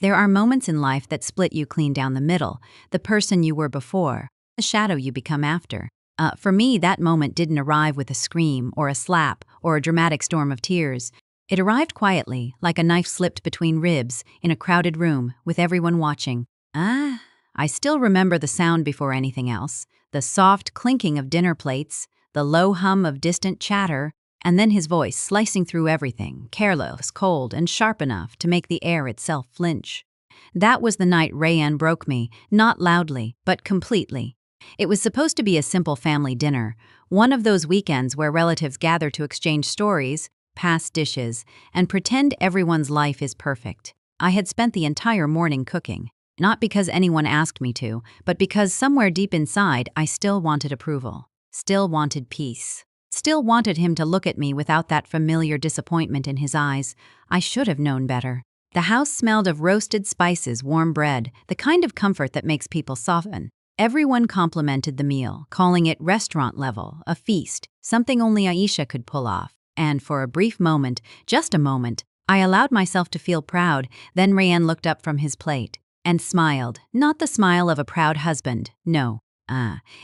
There are moments in life that split you clean down the middle, the person you were before, the shadow you become after. For me, that moment didn't arrive with a scream or a slap or a dramatic storm of tears. It arrived quietly, like a knife slipped between ribs, in a crowded room, with everyone watching. I still remember the sound before anything else, the soft clinking of dinner plates, the low hum of distant chatter, and then his voice slicing through everything, careless, cold, and sharp enough to make the air itself flinch. That was the night Rayanne broke me, not loudly, but completely. It was supposed to be a simple family dinner, one of those weekends where relatives gather to exchange stories, pass dishes, and pretend everyone's life is perfect. I had spent the entire morning cooking, not because anyone asked me to, but because somewhere deep inside I still wanted approval, still wanted peace. Still wanted him to look at me without that familiar disappointment in his eyes. I should have known better. The house smelled of roasted spices, warm bread, the kind of comfort that makes people soften. Everyone complimented the meal, calling it restaurant level, a feast, something only Aisha could pull off. And for a brief moment, just a moment, I allowed myself to feel proud. Then Rayanne looked up from his plate and smiled, not the smile of a proud husband, no.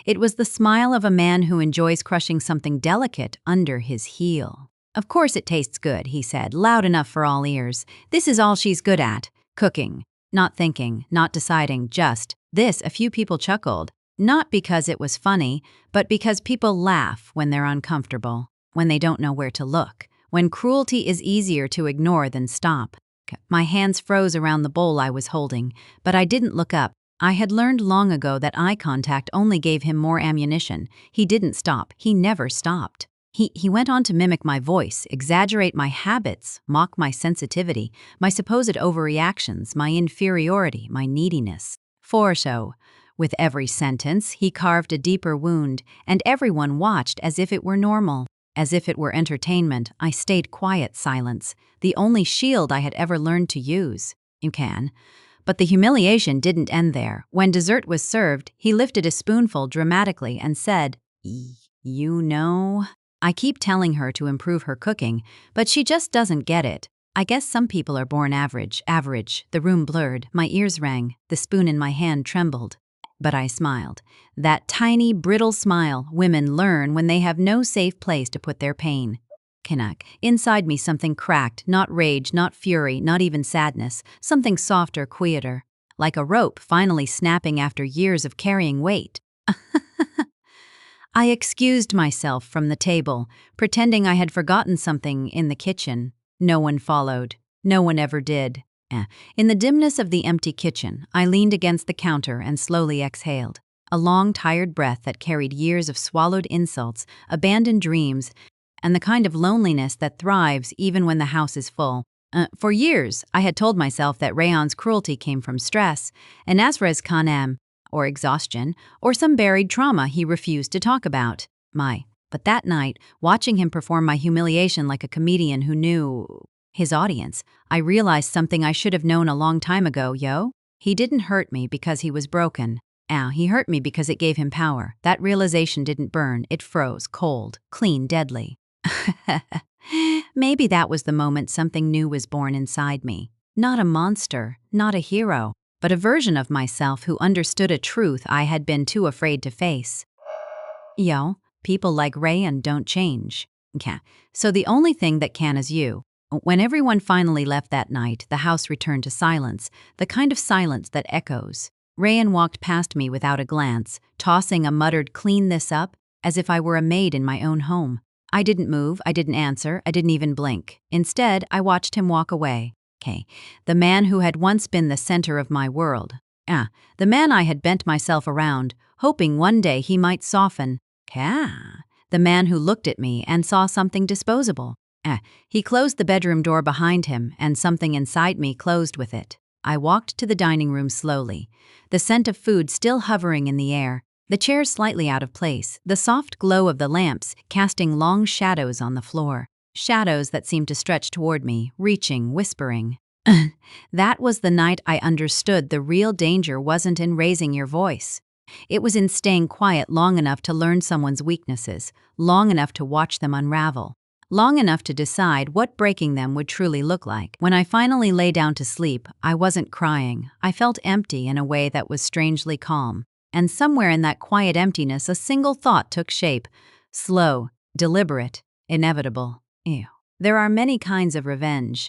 It was the smile of a man who enjoys crushing something delicate under his heel. "Of course it tastes good," he said, loud enough for all ears. "This is all she's good at, cooking." Not thinking, not deciding, just this. A few people chuckled, not because it was funny, but because people laugh when they're uncomfortable, when they don't know where to look, when cruelty is easier to ignore than stop. My hands froze around the bowl I was holding, but I didn't look up. I had learned long ago that eye contact only gave him more ammunition. He didn't stop. He never stopped. He went on to mimic my voice, exaggerate my habits, mock my sensitivity, my supposed overreactions, my inferiority, my neediness. For so, with every sentence, he carved a deeper wound, and everyone watched as if it were normal. As if it were entertainment, I stayed quiet, silence, the only shield I had ever learned to use. You can. But the humiliation didn't end there. When dessert was served, he lifted a spoonful dramatically and said, "You know, I keep telling her to improve her cooking, but she just doesn't get it. I guess some people are born average. The room blurred, my ears rang, the spoon in my hand trembled. But I smiled. That tiny, brittle smile women learn when they have no safe place to put their pain. Inside me something cracked, not rage, not fury, not even sadness, something softer, quieter, like a rope finally snapping after years of carrying weight. I excused myself from the table, pretending I had forgotten something in the kitchen. No one followed. No one ever did. In the dimness of the empty kitchen, I leaned against the counter and slowly exhaled. A long, tired breath that carried years of swallowed insults, abandoned dreams, and the kind of loneliness that thrives even when the house is full. For years, I had told myself that Rayanne's cruelty came from stress, and Nasra's kanem, or exhaustion, or some buried trauma he refused to talk about. But that night, watching him perform my humiliation like a comedian who knew his audience, I realized something I should have known a long time ago, He didn't hurt me because he was broken. He hurt me because it gave him power. That realization didn't burn, it froze, cold, clean, deadly. Maybe that was the moment something new was born inside me. Not a monster, not a hero, but a version of myself who understood a truth I had been too afraid to face. People like Rayanne don't change. So the only thing that can is you. When everyone finally left that night, the house returned to silence, the kind of silence that echoes. Rayanne walked past me without a glance, tossing a muttered "clean this up," as if I were a maid in my own home. I didn't move, I didn't answer, I didn't even blink. Instead, I watched him walk away. The man who had once been the center of my world. The man I had bent myself around, hoping one day he might soften. The man who looked at me and saw something disposable. He closed the bedroom door behind him, and something inside me closed with it. I walked to the dining room slowly, the scent of food still hovering in the air, the chairs slightly out of place, the soft glow of the lamps casting long shadows on the floor, shadows that seemed to stretch toward me, reaching, whispering. That was the night I understood the real danger wasn't in raising your voice. It was in staying quiet long enough to learn someone's weaknesses, long enough to watch them unravel. long enough to decide what breaking them would truly look like. When I finally lay down to sleep, I wasn't crying. I felt empty in a way that was strangely calm. And somewhere in that quiet emptiness, a single thought took shape. Slow, deliberate, inevitable. Ew. There are many kinds of revenge.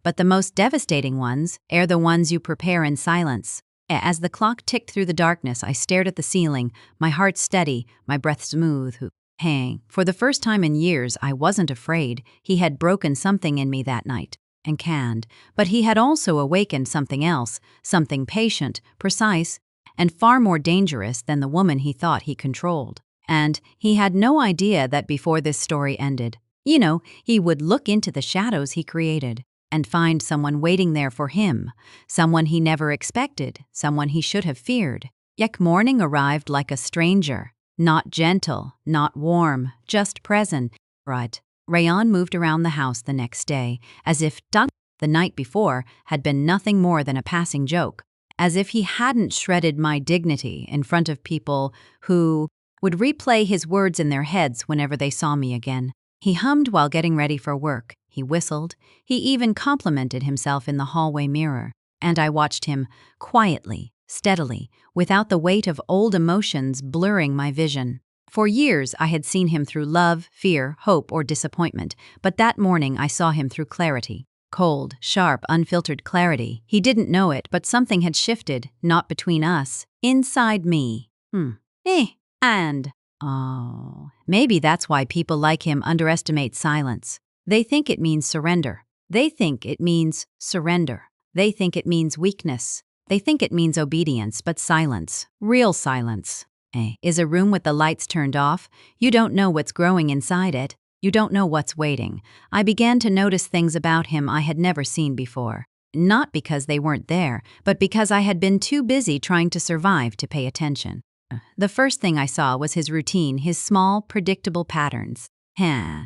But the most devastating ones are the ones you prepare in silence. As the clock ticked through the darkness, I stared at the ceiling, my heart steady, my breath smooth. Hang. For the first time in years, I wasn't afraid. He had broken something in me that night, and canned. But he had also awakened something else, something patient, precise, and far more dangerous than the woman he thought he controlled. And he had no idea that before this story ended, he would look into the shadows he created and find someone waiting there for him, someone he never expected, someone he should have feared. Yet morning arrived like a stranger. Not gentle, not warm, just present. Right. Rayan moved around the house the next day, as if the night before had been nothing more than a passing joke, as if he hadn't shredded my dignity in front of people who would replay his words in their heads whenever they saw me again. He hummed while getting ready for work. He whistled. He even complimented himself in the hallway mirror. And I watched him quietly, steadily, without the weight of old emotions blurring my vision. For years I had seen him through love, fear, hope, or disappointment, but that morning I saw him through clarity. Cold, sharp, unfiltered clarity. He didn't know it, but something had shifted, not between us, inside me. Maybe that's why people like him underestimate silence. They think it means surrender. They think it means surrender. They think it means weakness. They think it means obedience, but silence, real silence, is a room with the lights turned off. You don't know what's growing inside it. You don't know what's waiting. I began to notice things about him I had never seen before. Not because they weren't there, but because I had been too busy trying to survive to pay attention. The first thing I saw was his routine, his small, predictable patterns.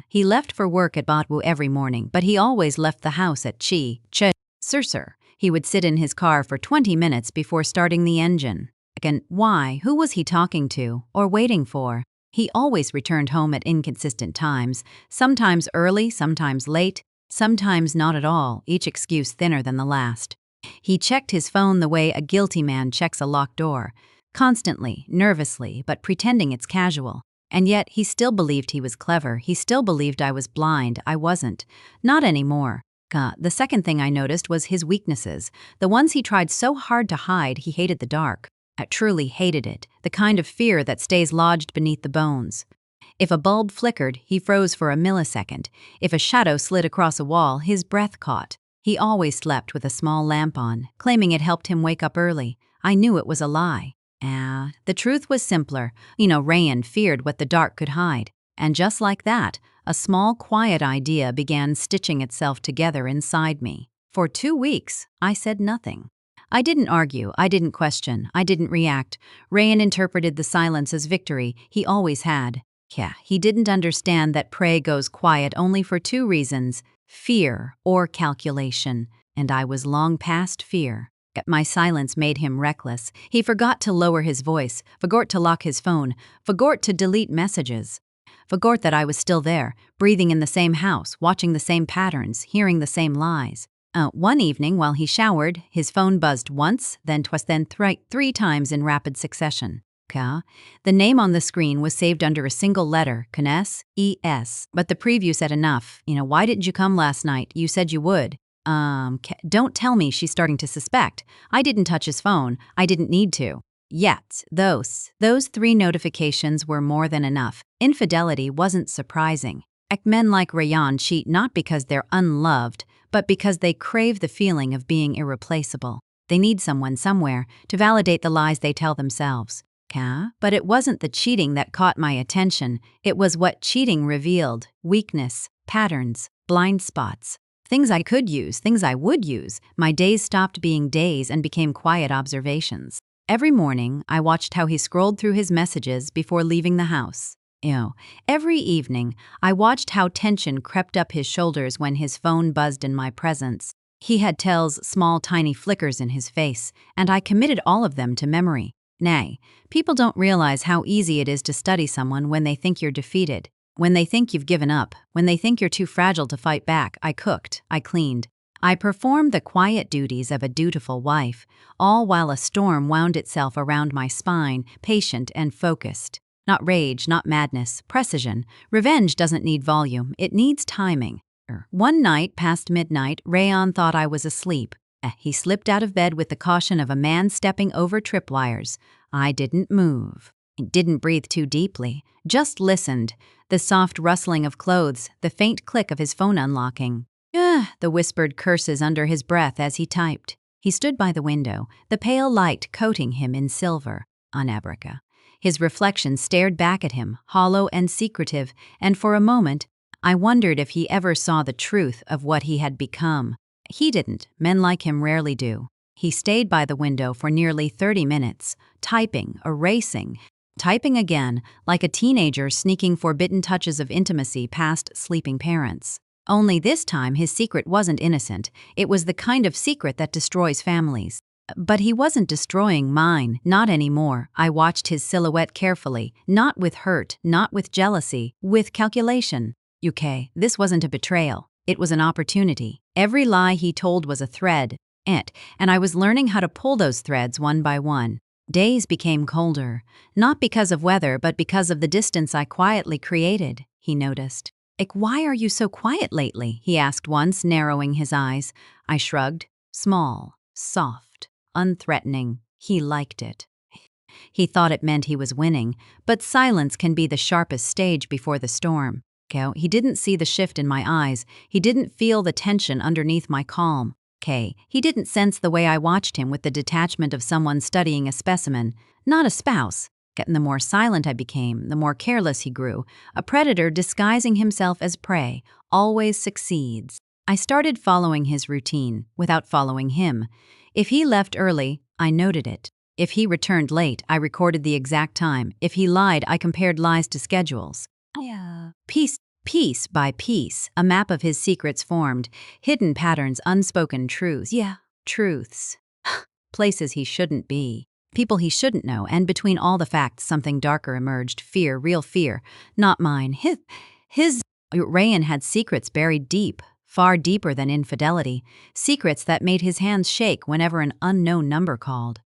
He left for work at Botwu every morning, but he always left the house at Sir. He would sit in his car for 20 minutes before starting the engine. Again, why? Who was he talking to or waiting for? He always returned home at inconsistent times, sometimes early, sometimes late, sometimes not at all, each excuse thinner than the last. He checked his phone the way a guilty man checks a locked door, constantly, nervously, but pretending it's casual. And yet, he still believed he was clever. He still believed I was blind. I wasn't. Not anymore. The second thing I noticed was his weaknesses. The ones he tried so hard to hide. He hated the dark. I truly hated it. The kind of fear that stays lodged beneath the bones. If a bulb flickered, he froze for a millisecond. If a shadow slid across a wall, his breath caught. He always slept with a small lamp on, claiming it helped him wake up early. I knew it was a lie. The truth was simpler. Rayan feared what the dark could hide. And just like that, a small, quiet idea began stitching itself together inside me. For 2 weeks, I said nothing. I didn't argue, I didn't question, I didn't react. Rayan interpreted the silence as victory. He always had. He didn't understand that prey goes quiet only for 2 reasons, fear or calculation. And I was long past fear. My silence made him reckless. He forgot to lower his voice, forgot to lock his phone, forgot to delete messages. Forgot that I was still there, breathing in the same house, watching the same patterns, hearing the same lies. One evening while he showered, his phone buzzed once, then twice, then three times in rapid succession. The name on the screen was saved under a single letter, Knes, E-S. But the preview said enough. Why didn't you come last night? You said you would. Don't tell me she's starting to suspect. I didn't touch his phone. I didn't need to. Yet, those 3 notifications were more than enough. Infidelity wasn't surprising. Men like Rayan cheat not because they're unloved, but because they crave the feeling of being irreplaceable. They need someone somewhere to validate the lies they tell themselves. But it wasn't the cheating that caught my attention. It was what cheating revealed: weakness, patterns, blind spots. Things I could use, things I would use. My days stopped being days and became quiet observations. Every morning, I watched how he scrolled through his messages before leaving the house. Every evening, I watched how tension crept up his shoulders when his phone buzzed in my presence. He had Tell's small, tiny flickers in his face, and I committed all of them to memory. Nay, people don't realize how easy it is to study someone when they think you're defeated. When they think you've given up, when they think you're too fragile to fight back, I cooked, I cleaned. I performed the quiet duties of a dutiful wife, all while a storm wound itself around my spine, patient and focused. Not rage, not madness, precision. Revenge doesn't need volume, it needs timing. One night, past midnight, Rayon thought I was asleep. He slipped out of bed with the caution of a man stepping over tripwires. I didn't move. Didn't breathe too deeply. Just listened. The soft rustling of clothes, the faint click of his phone unlocking. The whispered curses under his breath as he typed. He stood by the window, the pale light coating him in silver. Anabrica. His reflection stared back at him, hollow and secretive, and for a moment, I wondered if he ever saw the truth of what he had become. He didn't. Men like him rarely do. He stayed by the window for nearly 30 minutes, typing, erasing, typing again, like a teenager sneaking forbidden touches of intimacy past sleeping parents. Only this time his secret wasn't innocent. It was the kind of secret that destroys families. But he wasn't destroying mine, not anymore. I watched his silhouette carefully, not with hurt, not with jealousy, with calculation. UK, this wasn't a betrayal. It was an opportunity. Every lie he told was a thread, and I was learning how to pull those threads one by one. Days became colder, not because of weather, but because of the distance I quietly created, he noticed. Why are you so quiet lately? He asked once, narrowing his eyes. I shrugged. Small, soft, unthreatening. He liked it. He thought it meant he was winning, but silence can be the sharpest stage before the storm. He didn't see the shift in my eyes. He didn't feel the tension underneath my calm. He didn't sense the way I watched him with the detachment of someone studying a specimen, not a spouse. And the more silent I became, the more careless he grew. A predator disguising himself as prey always succeeds. I started following his routine, without following him. If he left early, I noted it. If he returned late, I recorded the exact time. If he lied, I compared lies to schedules. Piece by piece, a map of his secrets formed. Hidden patterns, unspoken truths. Truths. Places he shouldn't be. People he shouldn't know, and between all the facts, something darker emerged. Fear, real fear. Not mine. His. Rayon had secrets buried deep, far deeper than infidelity. Secrets that made his hands shake whenever an unknown number called.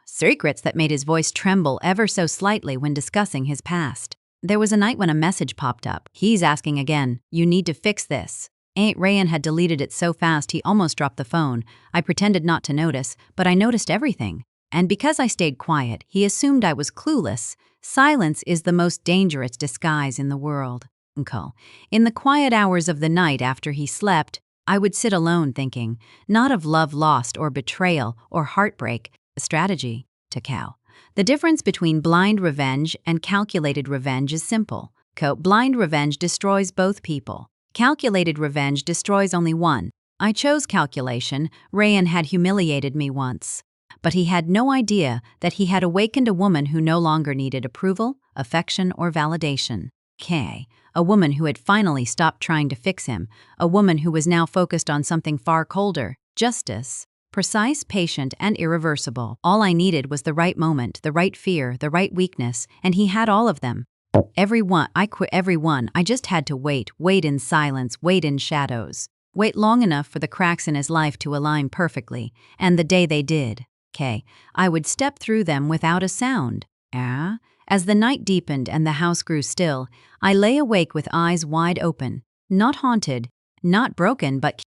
Secrets that made his voice tremble ever so slightly when discussing his past. There was a night when a message popped up. He's asking again, you need to fix this. Rayon had deleted it so fast he almost dropped the phone. I pretended not to notice, but I noticed everything. And because I stayed quiet, he assumed I was clueless. Silence is the most dangerous disguise in the world. In the quiet hours of the night after he slept, I would sit alone thinking, not of love lost or betrayal or heartbreak, strategy, to cow. The difference between blind revenge and calculated revenge is simple. Blind revenge destroys both people. Calculated revenge destroys only one. I chose calculation. Rayon had humiliated me once. But he had no idea that he had awakened a woman who no longer needed approval, affection, or validation. A woman who had finally stopped trying to fix him. A woman who was now focused on something far colder, justice. Precise, patient, and irreversible. All I needed was the right moment, the right fear, the right weakness, and he had all of them. I just had to wait in silence, wait in shadows. Wait long enough for the cracks in his life to align perfectly, and the day they did, I would step through them without a sound. As the night deepened and the house grew still, I lay awake with eyes wide open, not haunted, not broken, but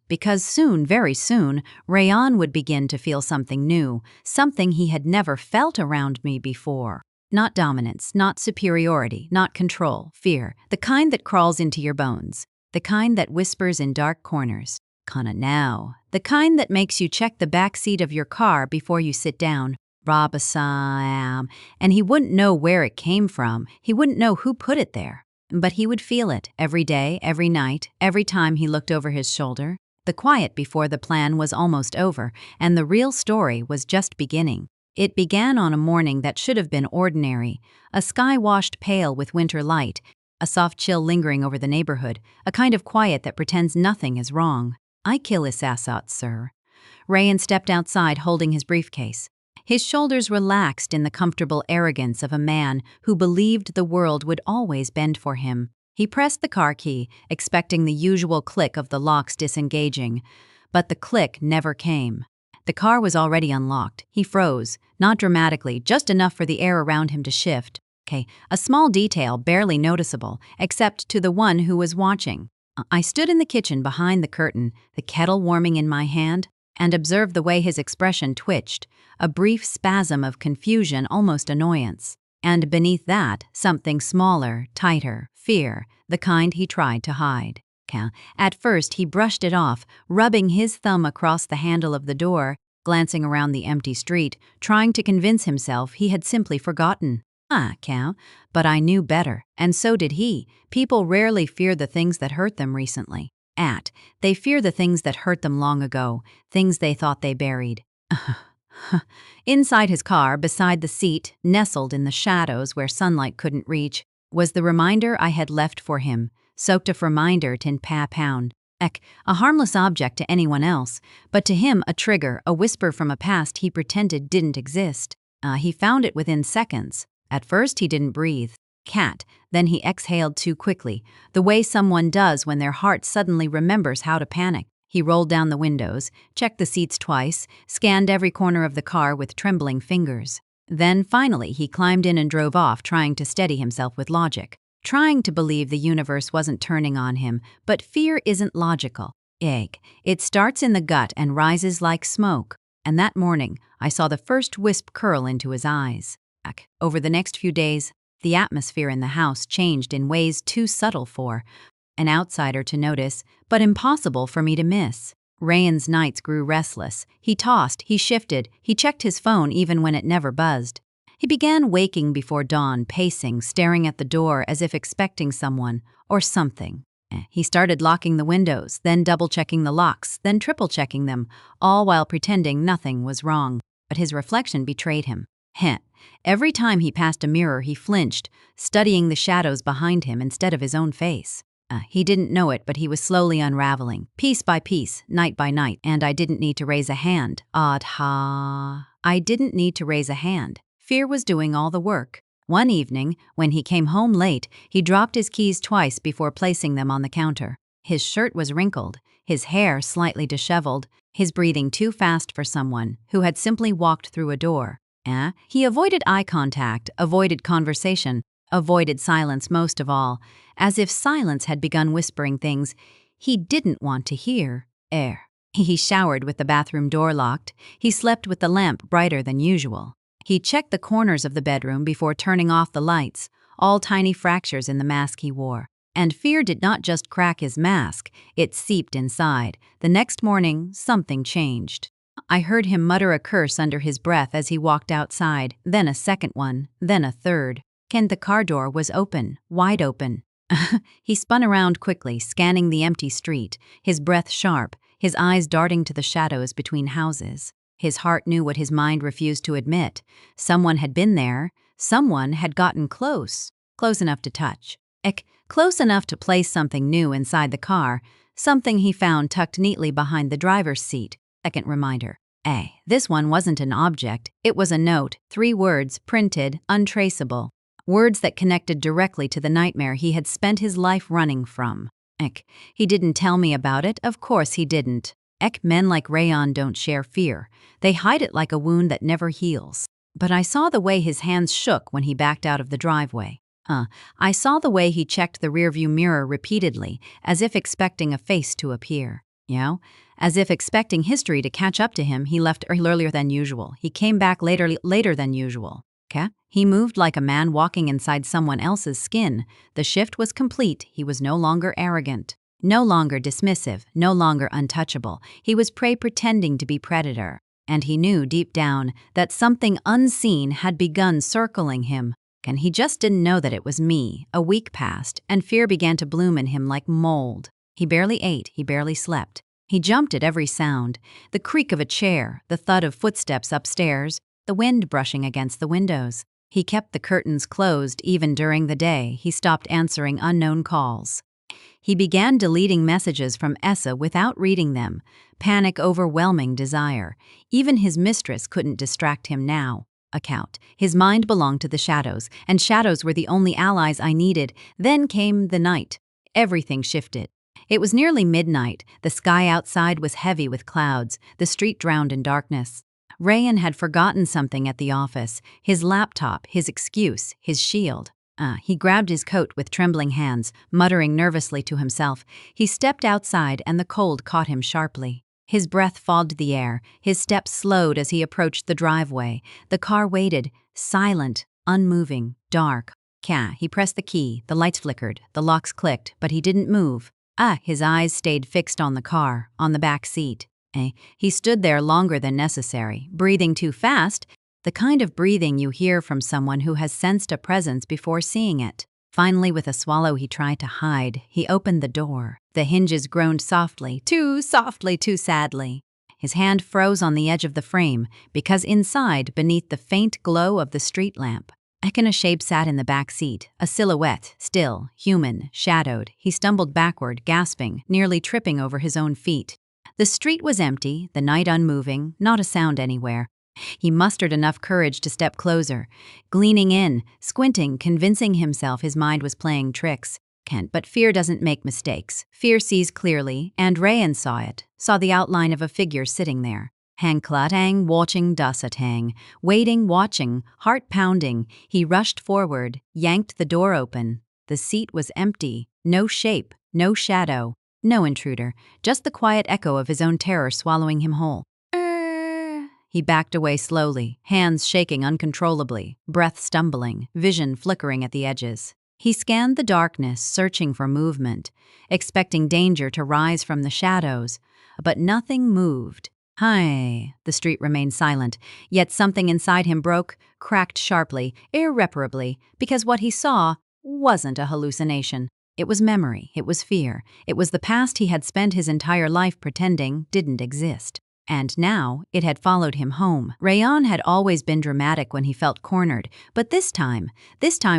because soon, very soon, Rayon would begin to feel something new, something he had never felt around me before. Not dominance, not superiority, not control, fear, the kind that crawls into your bones, the kind that whispers in dark corners. The kind that makes you check the back seat of your car before you sit down. And he wouldn't know where it came from, he wouldn't know who put it there. But he would feel it every day, every night, every time he looked over his shoulder. The quiet before the plan was almost over, and the real story was just beginning. It began on a morning that should have been ordinary, a sky washed pale with winter light, a soft chill lingering over the neighborhood, a kind of quiet that pretends nothing is wrong. I kill his assot, sir. Rayon stepped outside holding his briefcase. His shoulders relaxed in the comfortable arrogance of a man who believed the world would always bend for him. He pressed the car key, expecting the usual click of the locks disengaging, but the click never came. The car was already unlocked. He froze, not dramatically, just enough for the air around him to shift. A small detail, barely noticeable, except to the one who was watching. I stood in the kitchen behind the curtain, the kettle warming in my hand, and observed the way his expression twitched, a brief spasm of confusion, almost annoyance. And beneath that, something smaller, tighter, fear, the kind he tried to hide. At first, he brushed it off, rubbing his thumb across the handle of the door, glancing around the empty street, trying to convince himself he had simply forgotten. But I knew better, and so did he. People rarely fear the things that hurt them recently. They fear the things that hurt them long ago, things they thought they buried. Inside his car, beside the seat, nestled in the shadows where sunlight couldn't reach, was the reminder I had left for him, soaked of reminder tin pa pound. A harmless object to anyone else, but to him a trigger, a whisper from a past he pretended didn't exist. He found it within seconds. At first he didn't breathe. Then he exhaled too quickly, the way someone does when their heart suddenly remembers how to panic. He rolled down the windows, checked the seats twice, scanned every corner of the car with trembling fingers. Then finally he climbed in and drove off, trying to steady himself with logic. Trying to believe the universe wasn't turning on him, but fear isn't logical. It starts in the gut and rises like smoke. And that morning, I saw the first wisp curl into his eyes. Over the next few days, the atmosphere in the house changed in ways too subtle for an outsider to notice, but impossible for me to miss. Rayan's nights grew restless. He tossed, he shifted, he checked his phone even when it never buzzed. He began waking before dawn, pacing, staring at the door as if expecting someone or something. He started locking the windows, then double-checking the locks, then triple-checking them, all while pretending nothing was wrong. But his reflection betrayed him. Every time he passed a mirror, he flinched, studying the shadows behind him instead of his own face. He didn't know it, but he was slowly unraveling, piece by piece, night by night, and I didn't need to raise a hand. I didn't need to raise a hand. Fear was doing all the work. One evening, when he came home late, he dropped his keys twice before placing them on the counter. His shirt was wrinkled, his hair slightly disheveled, his breathing too fast for someone who had simply walked through a door. He avoided eye contact, avoided conversation, avoided silence most of all, as if silence had begun whispering things he didn't want to hear. He showered with the bathroom door locked. He slept with the lamp brighter than usual. He checked the corners of the bedroom before turning off the lights, all tiny fractures in the mask he wore. And fear did not just crack his mask, it seeped inside. The next morning, something changed. I heard him mutter a curse under his breath as he walked outside, then a second one, then a third. The car door was open, wide open. He spun around quickly, scanning the empty street, his breath sharp, his eyes darting to the shadows between houses. His heart knew what his mind refused to admit. Someone had been there. Someone had gotten close. Close enough to touch. Close enough to place something new inside the car, something he found tucked neatly behind the driver's seat. Second reminder. This one wasn't an object. It was a note, 3 words, printed, untraceable. Words that connected directly to the nightmare he had spent his life running from. He didn't tell me about it. Of course he didn't. Men like Rayan don't share fear. They hide it like a wound that never heals. But I saw the way his hands shook when he backed out of the driveway. I saw the way he checked the rearview mirror repeatedly, as if expecting a face to appear. As if expecting history to catch up to him. He left earlier than usual. He came back later than usual. He moved like a man walking inside someone else's skin. The shift was complete. He was no longer arrogant, no longer dismissive, no longer untouchable. He was prey pretending to be predator. And he knew deep down that something unseen had begun circling him. And he just didn't know that it was me. A week passed, and fear began to bloom in him like mold. He barely ate, he barely slept. He jumped at every sound, the creak of a chair, the thud of footsteps upstairs, the wind brushing against the windows. He kept the curtains closed even during the day. He stopped answering unknown calls. He began deleting messages from Essa without reading them, panic overwhelming desire. Even his mistress couldn't distract him now. Account. His mind belonged to the shadows, and shadows were the only allies I needed. Then came the night. Everything shifted. It was nearly midnight. The sky outside was heavy with clouds, the street drowned in darkness. Rayan had forgotten something at the office, his laptop, his excuse, his shield. He grabbed his coat with trembling hands, muttering nervously to himself. He stepped outside and the cold caught him sharply. His breath fogged the air, his steps slowed as he approached the driveway. The car waited, silent, unmoving, dark. He pressed the key, the lights flickered, the locks clicked, but he didn't move. His eyes stayed fixed on the car, on the back seat. He stood there longer than necessary, breathing too fast, the kind of breathing you hear from someone who has sensed a presence before seeing it. Finally, with a swallow he tried to hide, he opened the door. The hinges groaned softly, too sadly. His hand froze on the edge of the frame, because inside, beneath the faint glow of the street lamp, a shape sat in the back seat, a silhouette, still, human, shadowed. He stumbled backward, gasping, nearly tripping over his own feet. The street was empty, the night unmoving, not a sound anywhere. He mustered enough courage to step closer, gleaning in, squinting, convincing himself his mind was playing tricks. But fear doesn't make mistakes. Fear sees clearly, and Rayan saw it, saw the outline of a figure sitting there. Hang Klatang watching Dasatang, waiting, watching, heart pounding. He rushed forward, yanked the door open. The seat was empty, no shape, no shadow, no intruder, just the quiet echo of his own terror swallowing him whole. He backed away slowly, hands shaking uncontrollably, breath stumbling, vision flickering at the edges. He scanned the darkness, searching for movement, expecting danger to rise from the shadows, but nothing moved. The street remained silent, yet something inside him broke, cracked sharply, irreparably, because what he saw wasn't a hallucination. It was memory, it was fear, it was the past he had spent his entire life pretending didn't exist. And now, it had followed him home. Rayan had always been dramatic when he felt cornered, but this time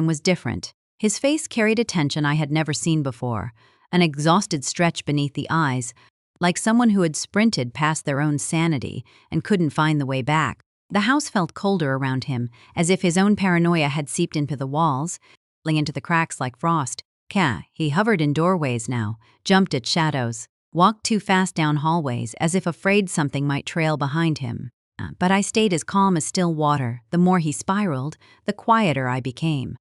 was different. His face carried a tension I had never seen before, an exhausted stretch beneath the eyes, like someone who had sprinted past their own sanity and couldn't find the way back. The house felt colder around him, as if his own paranoia had seeped into the walls, into the cracks like frost. He hovered in doorways now, jumped at shadows, walked too fast down hallways as if afraid something might trail behind him. But I stayed as calm as still water. The more he spiraled, the quieter I became.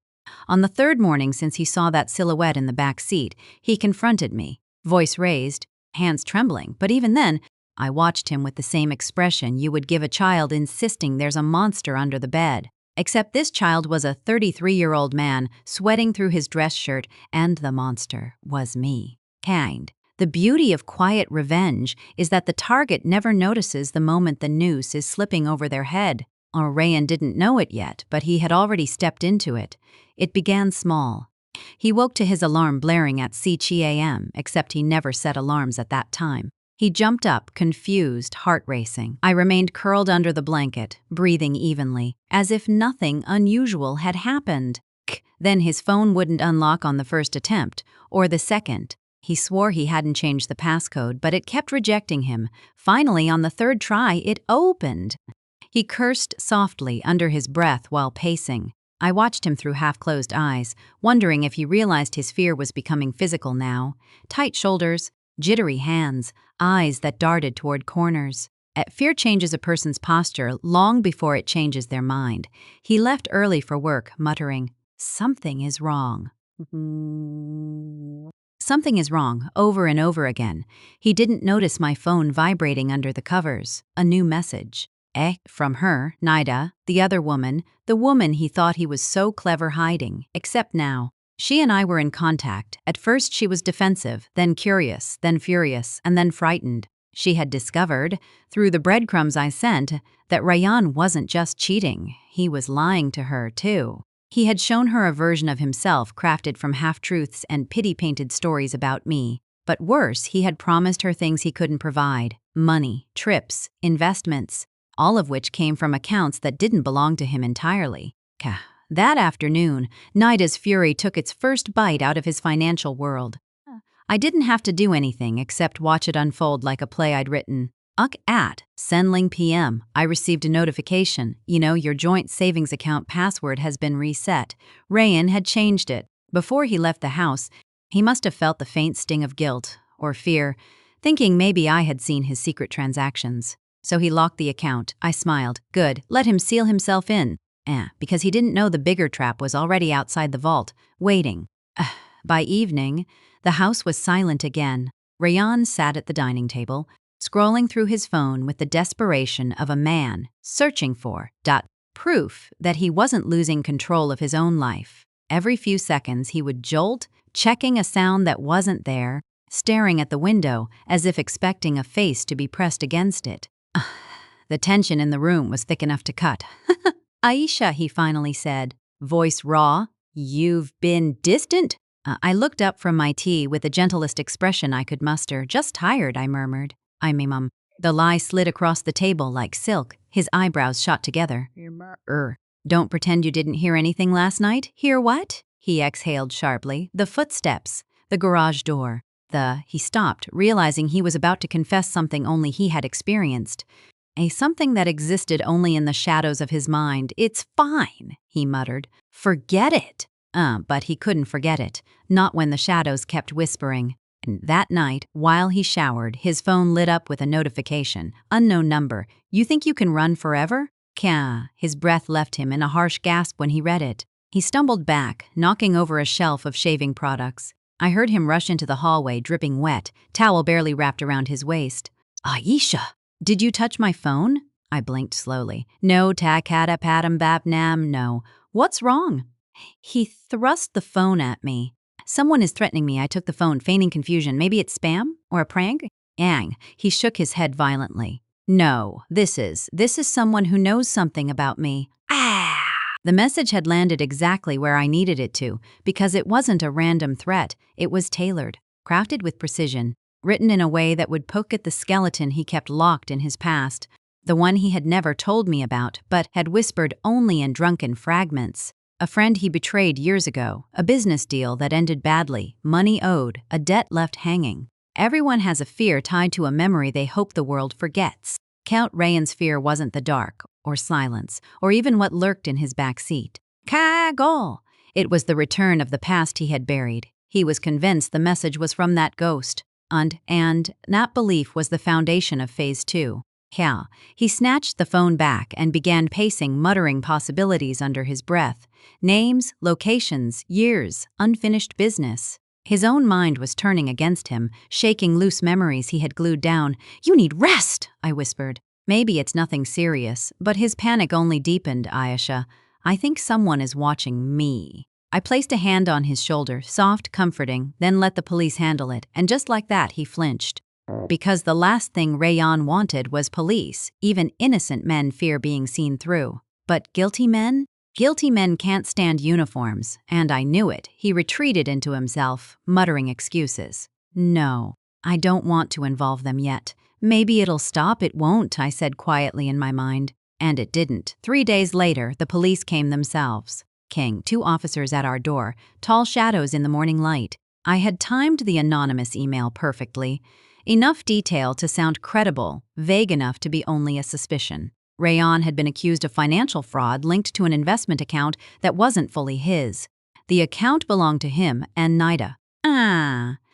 On the third morning since he saw that silhouette in the back seat, he confronted me, voice raised, hands trembling, but even then, I watched him with the same expression you would give a child insisting there's a monster under the bed. Except this child was a 33-year-old man, sweating through his dress shirt, and the monster was me. The beauty of quiet revenge is that the target never notices the moment the noose is slipping over their head. Rayan didn't know it yet, but he had already stepped into it. It began small. He woke to his alarm blaring at 6 a.m., except he never set alarms at that time. He jumped up, confused, heart racing. I remained curled under the blanket, breathing evenly, as if nothing unusual had happened. Then his phone wouldn't unlock on the first attempt, or the second. He swore he hadn't changed the passcode, but it kept rejecting him. Finally, on the third try, it opened. He cursed softly under his breath while pacing. I watched him through half-closed eyes, wondering if he realized his fear was becoming physical now. Tight shoulders, jittery hands, eyes that darted toward corners. Fear changes a person's posture long before it changes their mind. He left early for work, muttering, "Something is wrong." Something is wrong, over and over again. He didn't notice my phone vibrating under the covers. A new message. From her, Nida, the other woman, the woman he thought he was so clever hiding, except now. She and I were in contact. At first she was defensive, then curious, then furious, and then frightened. She had discovered, through the breadcrumbs I sent, that Rayan wasn't just cheating, he was lying to her too. He had shown her a version of himself crafted from half-truths and pity-painted stories about me. But worse, he had promised her things he couldn't provide. Money, trips, investments, all of which came from accounts that didn't belong to him entirely. That afternoon, Nida's fury took its first bite out of his financial world. I didn't have to do anything except watch it unfold like a play I'd written. At Senling PM, I received a notification. Your joint savings account password has been reset. Rayan had changed it. Before he left the house, he must have felt the faint sting of guilt or fear, thinking maybe I had seen his secret transactions. So he locked the account. I smiled. Good, let him seal himself in. Because he didn't know the bigger trap was already outside the vault, waiting. By evening, the house was silent again. Rayan sat at the dining table, scrolling through his phone with the desperation of a man searching for proof that he wasn't losing control of his own life. Every few seconds he would jolt, checking a sound that wasn't there, staring at the window as if expecting a face to be pressed against it. The tension in the room was thick enough to cut. Aisha, he finally said, voice raw, you've been distant? I looked up from my tea with the gentlest expression I could muster. Just tired, I murmured. The lie slid across the table like silk, his eyebrows shot together. Don't pretend you didn't hear anything last night. Hear what? He exhaled sharply. The footsteps, the garage door, He stopped, realizing he was about to confess something only he had experienced. Something that existed only in the shadows of his mind. It's fine, he muttered. Forget it. But he couldn't forget it, not when the shadows kept whispering. And that night, while he showered, his phone lit up with a notification. Unknown number. You think you can run forever? Kya. His breath left him in a harsh gasp when he read it. He stumbled back, knocking over a shelf of shaving products. I heard him rush into the hallway, dripping wet, towel barely wrapped around his waist. Aisha, did you touch my phone? I blinked slowly. No, takata padam bap nam, no. What's wrong? He thrust the phone at me. Someone is threatening me. I took the phone, feigning confusion. Maybe it's spam? Or a prank? He shook his head violently. No, this is someone who knows something about me. The message had landed exactly where I needed it to, because it wasn't a random threat. It was tailored, crafted with precision, written in a way that would poke at the skeleton he kept locked in his past, the one he had never told me about, but had whispered only in drunken fragments. A friend he betrayed years ago, a business deal that ended badly, money owed, a debt left hanging. Everyone has a fear tied to a memory they hope the world forgets. Count Rayan's fear wasn't the dark, or silence, or even what lurked in his back seat. Kagol! It was the return of the past he had buried. He was convinced the message was from that ghost. And that belief was the foundation of Phase 2. He snatched the phone back and began pacing, muttering possibilities under his breath. Names, locations, years, unfinished business. His own mind was turning against him, shaking loose memories he had glued down. You need rest, I whispered. Maybe it's nothing serious, but his panic only deepened, Aisha. I think someone is watching me. I placed a hand on his shoulder, soft, comforting, then let the police handle it, and just like that he flinched. Because the last thing Rayan wanted was police. Even innocent men fear being seen through. But guilty men? Guilty men can't stand uniforms, and I knew it. He retreated into himself, muttering excuses. No, I don't want to involve them yet. Maybe it'll stop, it won't, I said quietly in my mind. And it didn't. 3 days later, the police came themselves. King, 2 officers at our door, tall shadows in the morning light. I had timed the anonymous email perfectly. Enough detail to sound credible, vague enough to be only a suspicion. Rayan had been accused of financial fraud linked to an investment account that wasn't fully his. The account belonged to him and Nida.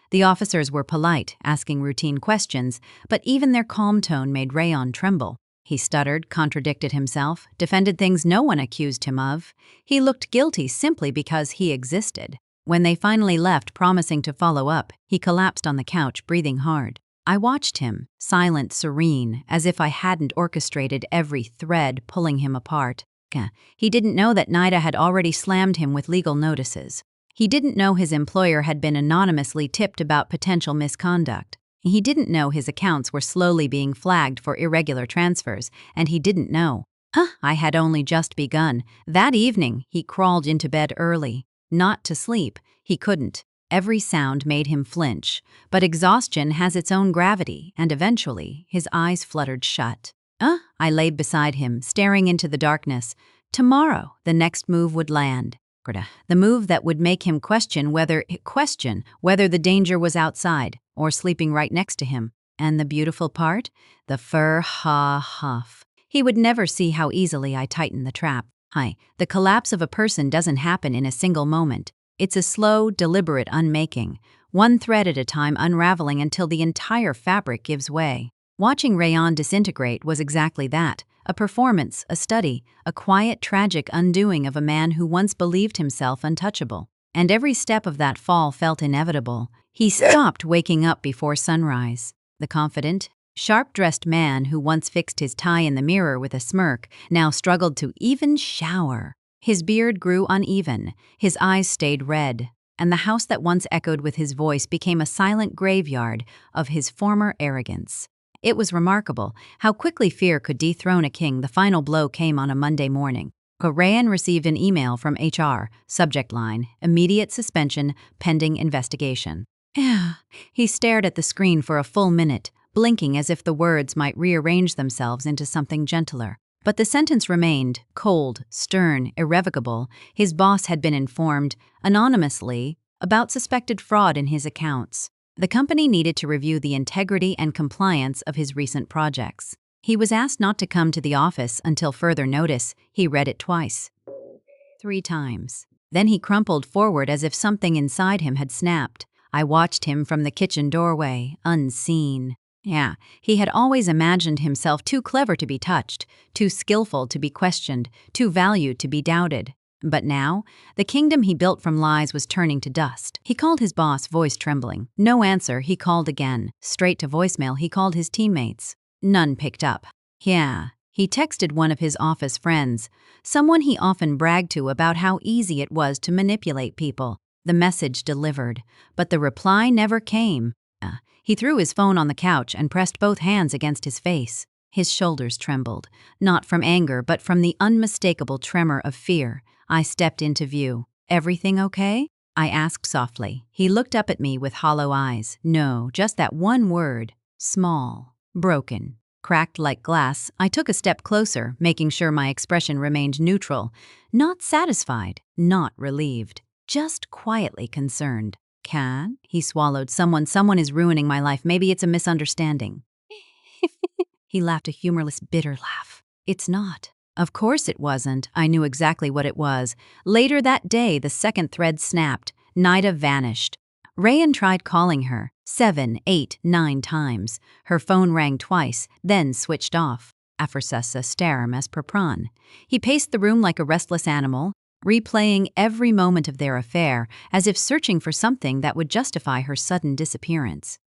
The officers were polite, asking routine questions, but even their calm tone made Rayan tremble. He stuttered, contradicted himself, defended things no one accused him of. He looked guilty simply because he existed. When they finally left, promising to follow up, he collapsed on the couch, breathing hard. I watched him, silent, serene, as if I hadn't orchestrated every thread pulling him apart. He didn't know that Nida had already slammed him with legal notices. He didn't know his employer had been anonymously tipped about potential misconduct. He didn't know his accounts were slowly being flagged for irregular transfers, and he didn't know. I had only just begun. That evening, he crawled into bed early. Not to sleep. He couldn't. Every sound made him flinch, but exhaustion has its own gravity, and eventually, his eyes fluttered shut. I laid beside him, staring into the darkness. Tomorrow, the next move would land. The move that would make him question whether the danger was outside or sleeping right next to him. And the beautiful part? The fur huff. He would never see how easily I tighten the trap. The collapse of a person doesn't happen in a single moment. It's a slow, deliberate unmaking, one thread at a time unraveling until the entire fabric gives way. Watching Rayan disintegrate was exactly that. A performance, a study, a quiet, tragic undoing of a man who once believed himself untouchable. And every step of that fall felt inevitable. He stopped waking up before sunrise. The confident, sharp-dressed man who once fixed his tie in the mirror with a smirk now struggled to even shower. His beard grew uneven, his eyes stayed red, and the house that once echoed with his voice became a silent graveyard of his former arrogance. It was remarkable how quickly fear could dethrone a king. The final blow came on a Monday morning. Rayan received an email from HR, subject line, immediate suspension, pending investigation. He stared at the screen for a full minute, blinking as if the words might rearrange themselves into something gentler. But the sentence remained, cold, stern, irrevocable. His boss had been informed, anonymously, about suspected fraud in his accounts. The company needed to review the integrity and compliance of his recent projects. He was asked not to come to the office until further notice. He read it twice. 3 times. Then he crumpled forward as if something inside him had snapped. I watched him from the kitchen doorway, unseen. He had always imagined himself too clever to be touched, too skillful to be questioned, too valued to be doubted. But now, the kingdom he built from lies was turning to dust. He called his boss, voice trembling. No answer, he called again. Straight to voicemail, he called his teammates. None picked up. He texted one of his office friends, someone he often bragged to about how easy it was to manipulate people. The message delivered, but the reply never came. He threw his phone on the couch and pressed both hands against his face. His shoulders trembled, not from anger but from the unmistakable tremor of fear. I stepped into view. "Everything okay?" I asked softly. He looked up at me with hollow eyes. No, just that one word. Small. Broken. Cracked like glass. I took a step closer, making sure my expression remained neutral. Not satisfied. Not relieved. Just quietly concerned. "Can?" He swallowed. Someone is ruining my life. Maybe it's a misunderstanding." He laughed a humorless, bitter laugh. "It's not." Of course it wasn't. I knew exactly what it was. Later that day, the second thread snapped. Nida vanished. Rayan tried calling her 7, 8, 9 times. Her phone rang twice, then switched off. Afersessa starum as per pran. He paced the room like a restless animal, replaying every moment of their affair, as if searching for something that would justify her sudden disappearance.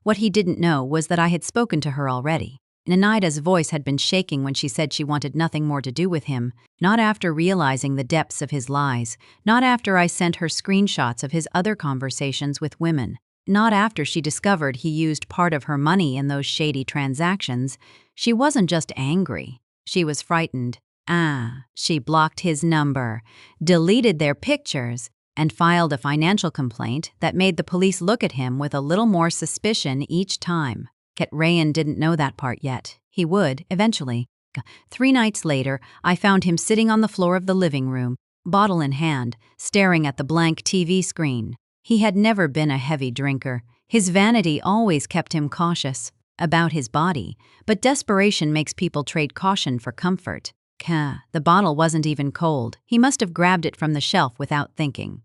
What he didn't know was that I had spoken to her already. Nida's voice had been shaking when she said she wanted nothing more to do with him, not after realizing the depths of his lies, not after I sent her screenshots of his other conversations with women, not after she discovered he used part of her money in those shady transactions. She wasn't just angry. She was frightened. She blocked his number, deleted their pictures, and filed a financial complaint that made the police look at him with a little more suspicion each time. Rayan didn't know that part yet. He would, eventually. 3 nights later, I found him sitting on the floor of the living room, bottle in hand, staring at the blank TV screen. He had never been a heavy drinker. His vanity always kept him cautious about his body, but desperation makes people trade caution for comfort. The bottle wasn't even cold. He must have grabbed it from the shelf without thinking.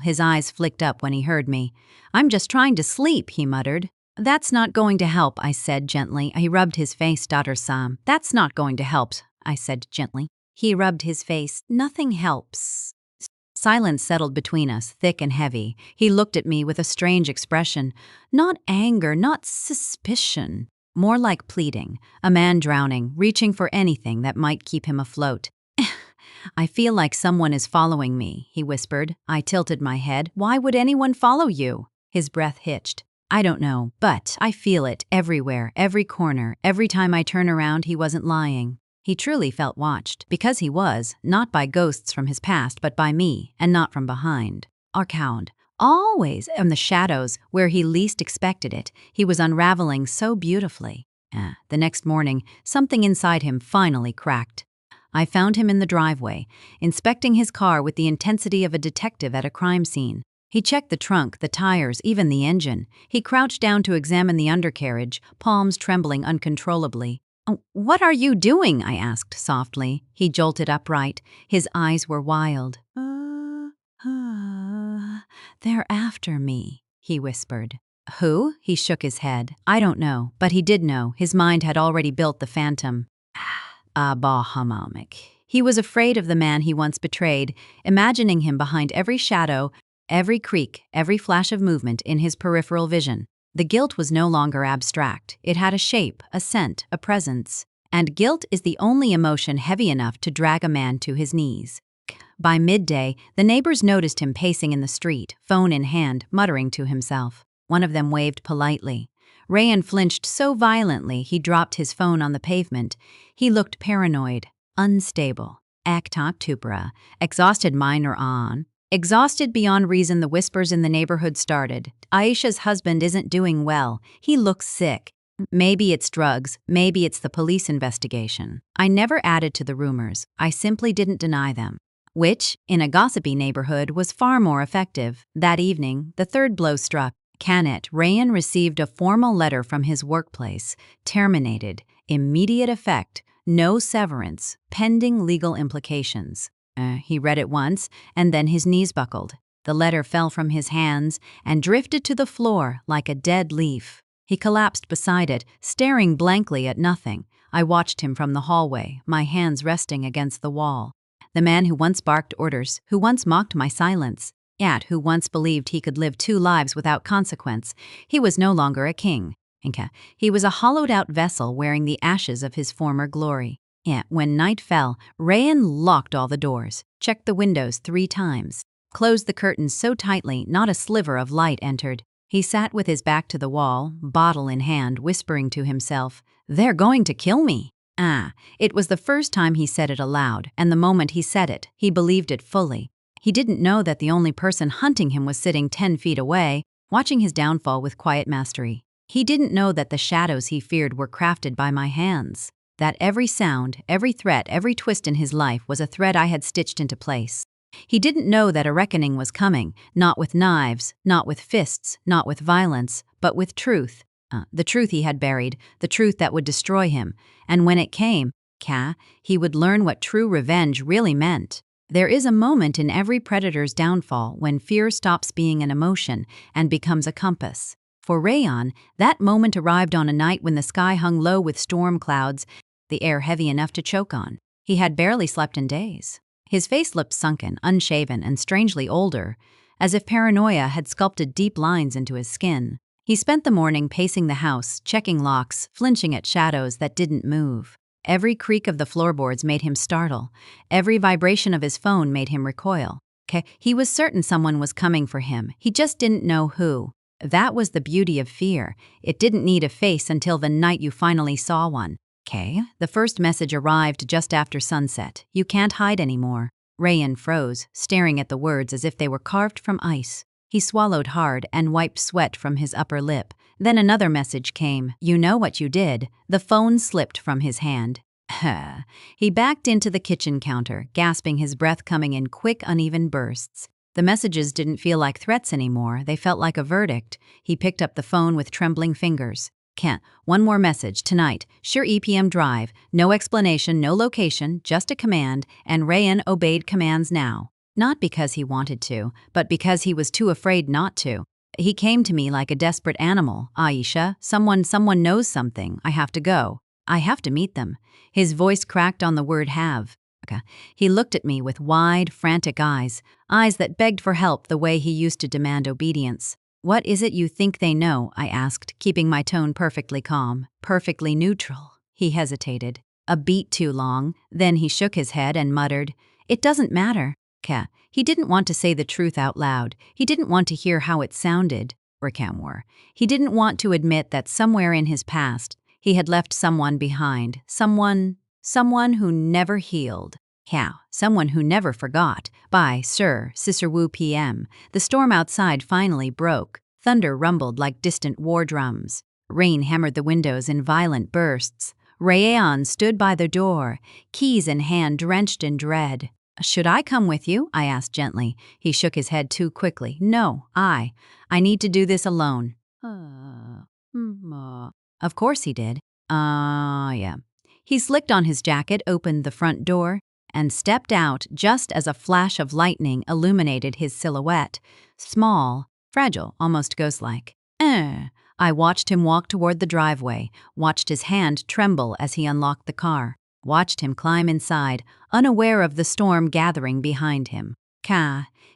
His eyes flicked up when he heard me. "I'm just trying to sleep," he muttered. "That's not going to help," I said gently. He rubbed his face. Sam. "That's not going to help," I said gently. He rubbed his face. "Nothing helps." Silence settled between us, thick and heavy. He looked at me with a strange expression. Not anger, not suspicion. More like pleading, a man drowning, reaching for anything that might keep him afloat. "I feel like someone is following me," he whispered. I tilted my head. "Why would anyone follow you?" His breath hitched. "I don't know, but I feel it everywhere, every corner. Every time I turn around, he wasn't lying." He truly felt watched, because he was, not by ghosts from his past, but by me, and not from behind. Arcand. Always in the shadows, where he least expected it, he was unraveling so beautifully. The next morning, something inside him finally cracked. I found him in the driveway, inspecting his car with the intensity of a detective at a crime scene. He checked the trunk, the tires, even the engine. He crouched down to examine the undercarriage, palms trembling uncontrollably. "Oh, what are you doing?" I asked softly. He jolted upright. His eyes were wild. They're after me," he whispered. "Who?" He shook his head. "I don't know," but he did know. His mind had already built the phantom. Bahamamik. He was afraid of the man he once betrayed, imagining him behind every shadow, every creak, every flash of movement in his peripheral vision. The guilt was no longer abstract. It had a shape, a scent, a presence. And guilt is the only emotion heavy enough to drag a man to his knees. By midday, the neighbors noticed him pacing in the street, phone in hand, muttering to himself. One of them waved politely. Rayan flinched so violently he dropped his phone on the pavement. He looked paranoid, unstable. Aktak Tupra, exhausted minor on. Exhausted beyond reason, the whispers in the neighborhood started. Aisha's husband isn't doing well. He looks sick. Maybe it's drugs, maybe it's the police investigation. I never added to the rumors. I simply didn't deny them. Which, in a gossipy neighborhood, was far more effective. That evening, the third blow struck. Canet Rayan received a formal letter from his workplace. Terminated. Immediate effect. No severance. Pending legal implications. He read it once, and then his knees buckled. The letter fell from his hands and drifted to the floor like a dead leaf. He collapsed beside it, staring blankly at nothing. I watched him from the hallway, my hands resting against the wall. The man who once barked orders, who once mocked my silence, yet who once believed he could live 2 lives without consequence, he was no longer a king. He was a hollowed-out vessel wearing the ashes of his former glory. Yet when night fell, Rayan locked all the doors, checked the windows 3 times, closed the curtains so tightly not a sliver of light entered. He sat with his back to the wall, bottle in hand, whispering to himself, "They're going to kill me." It was the first time he said it aloud, and the moment he said it, he believed it fully. He didn't know that the only person hunting him was sitting 10 feet away, watching his downfall with quiet mastery. He didn't know that the shadows he feared were crafted by my hands. That every sound, every threat, every twist in his life was a thread I had stitched into place. He didn't know that a reckoning was coming, not with knives, not with fists, not with violence, but with truth. The truth he had buried, the truth that would destroy him. And when it came, he would learn what true revenge really meant. There is a moment in every predator's downfall when fear stops being an emotion and becomes a compass. For Rayan, that moment arrived on a night when the sky hung low with storm clouds, the air heavy enough to choke on. He had barely slept in days. His face looked sunken, unshaven, and strangely older, as if paranoia had sculpted deep lines into his skin. He spent the morning pacing the house, checking locks, flinching at shadows that didn't move. Every creak of the floorboards made him startle. Every vibration of his phone made him recoil. He was certain someone was coming for him. He just didn't know who. That was the beauty of fear. It didn't need a face until the night you finally saw one. The first message arrived just after sunset. "You can't hide anymore." Rayan froze, staring at the words as if they were carved from ice. He swallowed hard and wiped sweat from his upper lip. Then another message came. "You know what you did." The phone slipped from his hand. He backed into the kitchen counter, gasping, his breath coming in quick, uneven bursts. The messages didn't feel like threats anymore. They felt like a verdict. He picked up the phone with trembling fingers. One more message, tonight. Sure EPM drive. No explanation, no location, just a command, and Rayan obeyed commands now. Not because he wanted to, but because he was too afraid not to. He came to me like a desperate animal. "Aisha, someone knows something. I have to go. I have to meet them." His voice cracked on the word have. He looked at me with wide, frantic eyes that begged for help the way he used to demand obedience. "What is it you think they know?" I asked, keeping my tone perfectly calm, perfectly neutral. He hesitated. A beat too long, then he shook his head and muttered, "It doesn't matter." He didn't want to say the truth out loud. He didn't want to hear how it sounded. He didn't want to admit that somewhere in his past, he had left someone behind. Someone who never healed. Someone who never forgot. By Sir Cicerwu PM, the storm outside finally broke. Thunder rumbled like distant war drums. Rain hammered the windows in violent bursts. Rayan stood by the door, keys in hand, drenched in dread. "Should I come with you?" I asked gently. He shook his head too quickly. "No, I need to do this alone." Of course he did. Yeah. He slicked on his jacket, opened the front door, and stepped out just as a flash of lightning illuminated his silhouette. Small, fragile, almost ghost-like. I watched him walk toward the driveway, watched his hand tremble as he unlocked the car, watched him climb inside, unaware of the storm gathering behind him.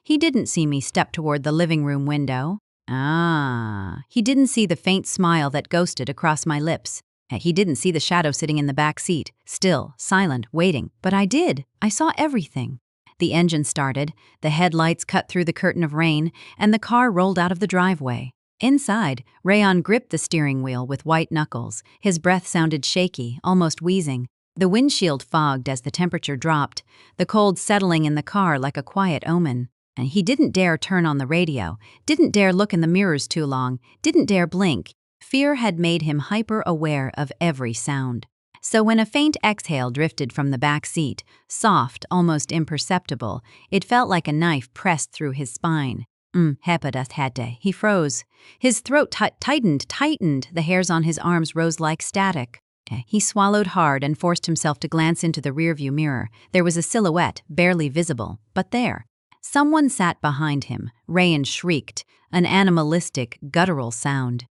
He didn't see me step toward the living room window. He didn't see the faint smile that ghosted across my lips. He didn't see the shadow sitting in the back seat, still, silent, waiting. But I did. I saw everything. The engine started, the headlights cut through the curtain of rain, and the car rolled out of the driveway. Inside, Rayan gripped the steering wheel with white knuckles. His breath sounded shaky, almost wheezing. The windshield fogged as the temperature dropped, the cold settling in the car like a quiet omen. And he didn't dare turn on the radio, didn't dare look in the mirrors too long, didn't dare blink. Fear had made him hyper-aware of every sound. So when a faint exhale drifted from the back seat, soft, almost imperceptible, it felt like a knife pressed through his spine. He froze. His throat tightened, the hairs on his arms rose like static. He swallowed hard and forced himself to glance into the rearview mirror. There was a silhouette, barely visible, but there. Someone sat behind him. Rayan shrieked, an animalistic, guttural sound.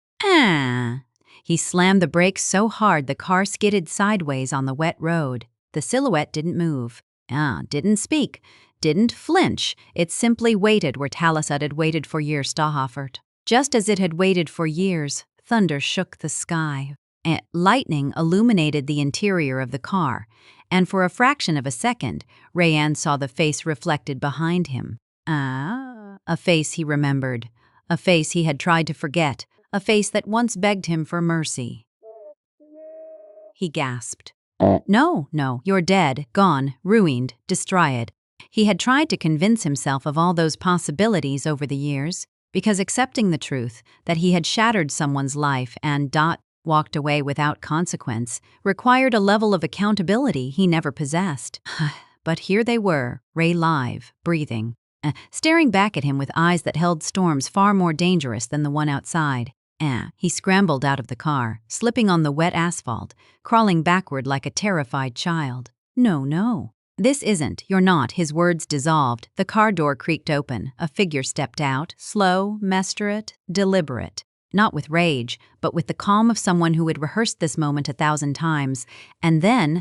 He slammed the brakes so hard the car skidded sideways on the wet road. The silhouette didn't move. Didn't speak. Didn't flinch. It simply waited where Talisad had waited for years, Stahofert. Just as it had waited for years, thunder shook the sky. Lightning illuminated the interior of the car, and for a fraction of a second, Rayan saw the face reflected behind him. A face he remembered. A face he had tried to forget. A face that once begged him for mercy. He gasped. No, you're dead, gone, ruined, destroyed. He had tried to convince himself of all those possibilities over the years, because accepting the truth that he had shattered someone's life and walked away without consequence required a level of accountability he never possessed. But here they were, Ray live, breathing, staring back at him with eyes that held storms far more dangerous than the one outside. He scrambled out of the car, slipping on the wet asphalt, crawling backward like a terrified child. No. This isn't, you're not. His words dissolved. The car door creaked open. A figure stepped out, slow, mesturate, deliberate. Not with rage, but with the calm of someone who had rehearsed this moment 1,000 times. And then,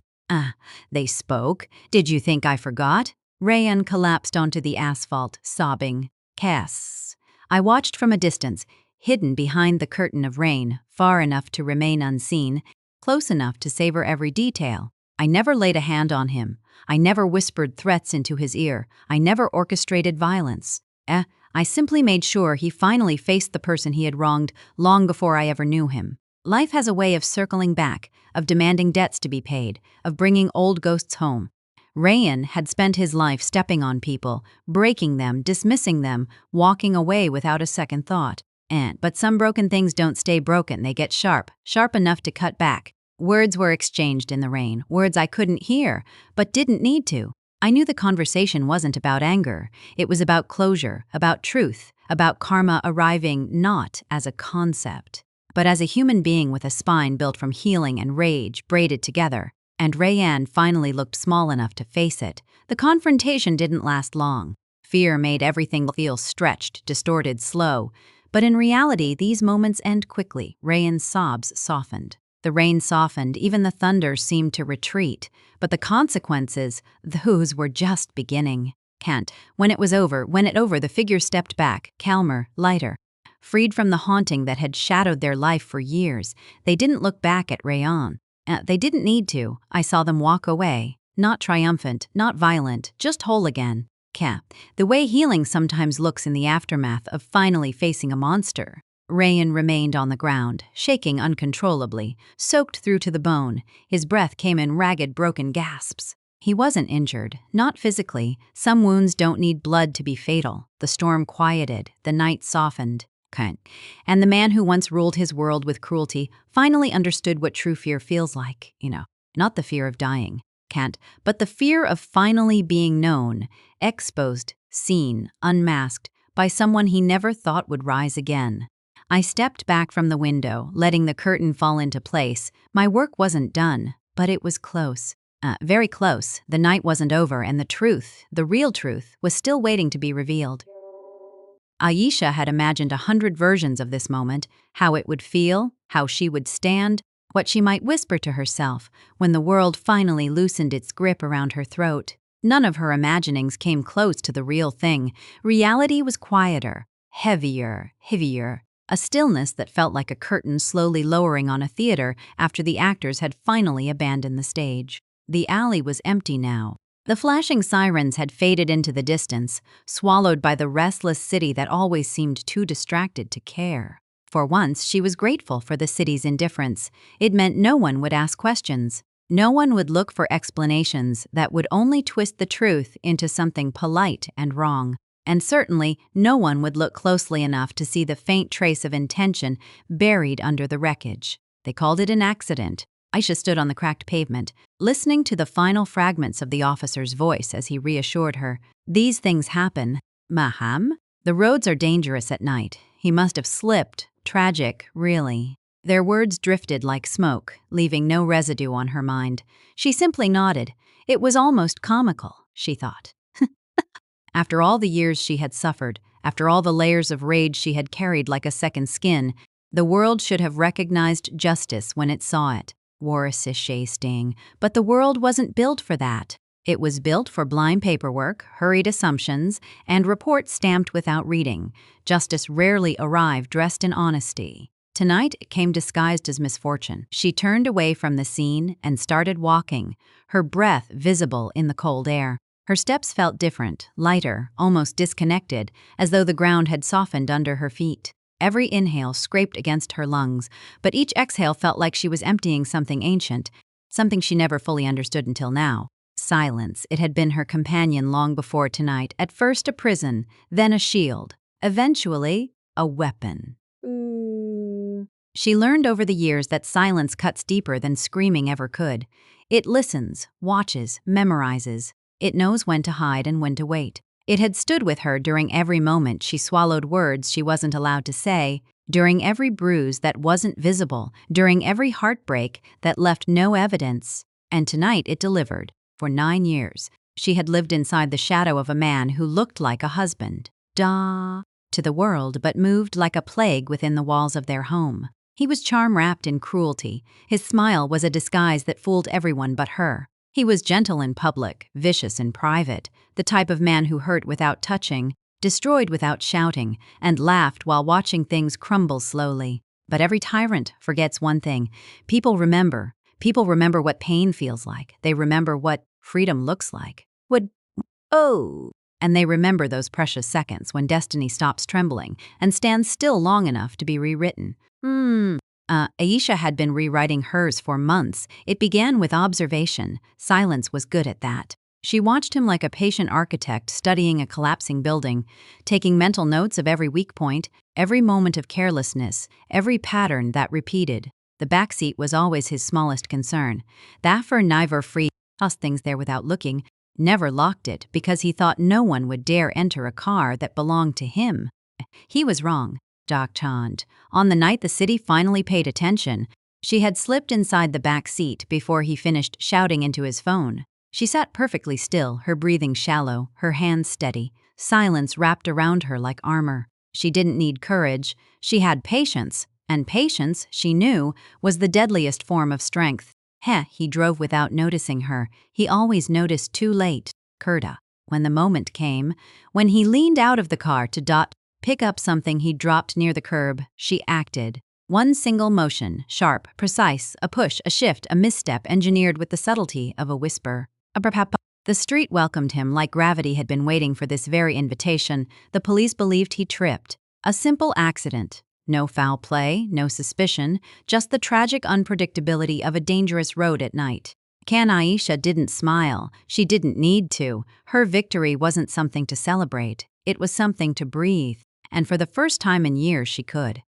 they spoke. "Did you think I forgot?" Rayan collapsed onto the asphalt, sobbing. Cass. I watched from a distance, hidden behind the curtain of rain, far enough to remain unseen, close enough to savor every detail. I never laid a hand on him. I never whispered threats into his ear. I never orchestrated violence. I simply made sure he finally faced the person he had wronged long before I ever knew him. Life has a way of circling back, of demanding debts to be paid, of bringing old ghosts home. Rayan had spent his life stepping on people, breaking them, dismissing them, walking away without a second thought. But some broken things don't stay broken, they get sharp enough to cut back. Words were exchanged in the rain, words I couldn't hear, but didn't need to. I knew the conversation wasn't about anger. It was about closure, about truth, about karma arriving not as a concept, but as a human being with a spine built from healing and rage braided together. And Rayan finally looked small enough to face it. The confrontation didn't last long. Fear made everything feel stretched, distorted, slow. But in reality, these moments end quickly. Rayan's sobs softened. The rain softened, even the thunder seemed to retreat. But the consequences, those were just beginning. When it was over, the figure stepped back, calmer, lighter. Freed from the haunting that had shadowed their life for years, they didn't look back at Rayan. They didn't need to. I saw them walk away. Not triumphant, not violent, just whole again. The way healing sometimes looks in the aftermath of finally facing a monster. Rayan remained on the ground, shaking uncontrollably, soaked through to the bone. His breath came in ragged, broken gasps. He wasn't injured, not physically. Some wounds don't need blood to be fatal. The storm quieted, the night softened, Kind. And the man who once ruled his world with cruelty finally understood what true fear feels like, not the fear of dying, can't, but the fear of finally being known, exposed, seen, unmasked, by someone he never thought would rise again. I stepped back from the window, letting the curtain fall into place. My work wasn't done, but it was close. Very close. The night wasn't over, and the truth, the real truth, was still waiting to be revealed. Aisha had imagined 100 versions of this moment, how it would feel, how she would stand, what she might whisper to herself when the world finally loosened its grip around her throat. None of her imaginings came close to the real thing. Reality was quieter, heavier, a stillness that felt like a curtain slowly lowering on a theater after the actors had finally abandoned the stage. The alley was empty now. The flashing sirens had faded into the distance, swallowed by the restless city that always seemed too distracted to care. For once, she was grateful for the city's indifference. It meant no one would ask questions. No one would look for explanations that would only twist the truth into something polite and wrong. And certainly, no one would look closely enough to see the faint trace of intention buried under the wreckage. They called it an accident. Aisha stood on the cracked pavement, listening to the final fragments of the officer's voice as he reassured her. These things happen, Maham. The roads are dangerous at night. He must have slipped. Tragic, really. Their words drifted like smoke, leaving no residue on her mind. She simply nodded. It was almost comical, she thought. After all the years she had suffered, after all the layers of rage she had carried like a second skin, the world should have recognized justice when it saw it. War-a-sachet sting. But the world wasn't built for that. It was built for blind paperwork, hurried assumptions, and reports stamped without reading. Justice rarely arrived dressed in honesty. Tonight it came disguised as misfortune. She turned away from the scene and started walking, her breath visible in the cold air. Her steps felt different, lighter, almost disconnected, as though the ground had softened under her feet. Every inhale scraped against her lungs, but each exhale felt like she was emptying something ancient, something she never fully understood until now. Silence. It had been her companion long before tonight, at first a prison, then a shield, eventually a weapon. She learned over the years that silence cuts deeper than screaming ever could. It listens, watches, memorizes. It knows when to hide and when to wait. It had stood with her during every moment she swallowed words she wasn't allowed to say, during every bruise that wasn't visible, during every heartbreak that left no evidence. And tonight it delivered. For 9 years, she had lived inside the shadow of a man who looked like a husband. To the world, but moved like a plague within the walls of their home. He was charm-wrapped in cruelty. His smile was a disguise that fooled everyone but her. He was gentle in public, vicious in private, the type of man who hurt without touching, destroyed without shouting, and laughed while watching things crumble slowly. But every tyrant forgets one thing. People remember. People remember what pain feels like. They remember what freedom looks like. And they remember those precious seconds when destiny stops trembling and stands still long enough to be rewritten. Aisha had been rewriting hers for months. It began with observation. Silence was good at that. She watched him like a patient architect studying a collapsing building, taking mental notes of every weak point, every moment of carelessness, every pattern that repeated. The backseat was always his smallest concern. Thaffer never free tossed things there without looking, never locked it because he thought no one would dare enter a car that belonged to him. He was wrong. Doc Chand. On the night the city finally paid attention, she had slipped inside the back seat before he finished shouting into his phone. She sat perfectly still, her breathing shallow, her hands steady. Silence wrapped around her like armor. She didn't need courage. She had patience. And patience, she knew, was the deadliest form of strength. He drove without noticing her. He always noticed too late. Kurda. When the moment came, when he leaned out of the car to pick up something he dropped near the curb, she acted. One single motion, sharp, precise, a push, a shift, a misstep engineered with the subtlety of a whisper. The street welcomed him like gravity had been waiting for this very invitation. The police believed he tripped. A simple accident. No foul play, no suspicion, just the tragic unpredictability of a dangerous road at night. Aisha didn't smile. She didn't need to. Her victory wasn't something to celebrate. It was something to breathe. and for the first time in years she could.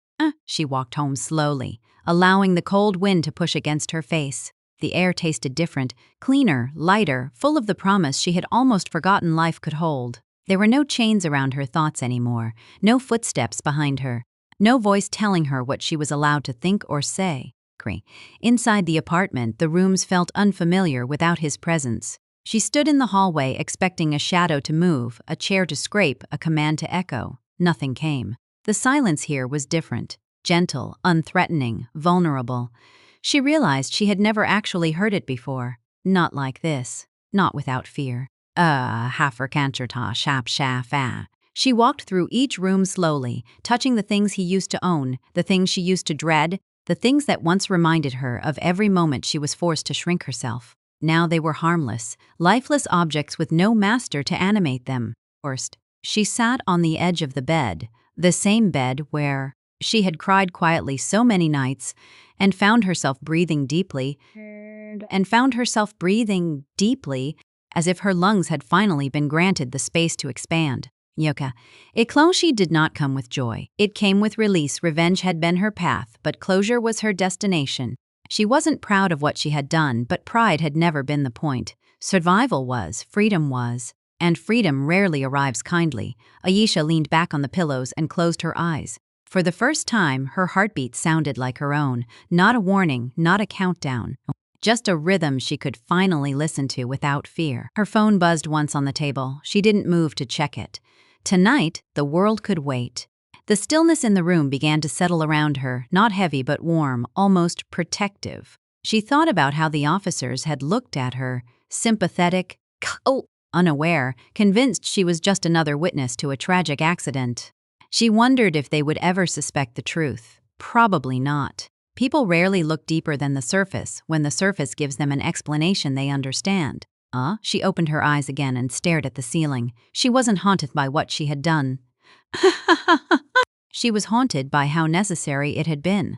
She walked home slowly, allowing the cold wind to push against her face. The air tasted different, cleaner, lighter, full of the promise she had almost forgotten life could hold. There were no chains around her thoughts anymore, no footsteps behind her, no voice telling her what she was allowed to think or say. Inside the apartment, the rooms felt unfamiliar without his presence. She stood in the hallway expecting a shadow to move, a chair to scrape, a command to echo. Nothing came. The silence here was different, gentle, unthreatening, vulnerable. She realized she had never actually heard it before. Not like this. Not without fear. Haferkancherta shap shafa. She walked through each room slowly, touching the things he used to own, the things she used to dread, the things that once reminded her of every moment she was forced to shrink herself. Now they were harmless, lifeless objects with no master to animate them. First, she sat on the edge of the bed, the same bed where she had cried quietly so many nights, and found herself breathing deeply, as if her lungs had finally been granted the space to expand. Yoka. Ecloche did not come with joy. It came with release. Revenge had been her path, but closure was her destination. She wasn't proud of what she had done, but pride had never been the point. Survival was, freedom was, and freedom rarely arrives kindly. Ayesha leaned back on the pillows and closed her eyes. For the first time, her heartbeat sounded like her own, not a warning, not a countdown. Just a rhythm she could finally listen to without fear. Her phone buzzed once on the table. She didn't move to check it. Tonight, the world could wait. The stillness in the room began to settle around her, not heavy but warm, almost protective. She thought about how the officers had looked at her, sympathetic, unaware, convinced she was just another witness to a tragic accident. She wondered if they would ever suspect the truth. Probably not. People rarely look deeper than the surface when the surface gives them an explanation they understand. She opened her eyes again and stared at the ceiling. She wasn't haunted by what she had done. She was haunted by how necessary it had been.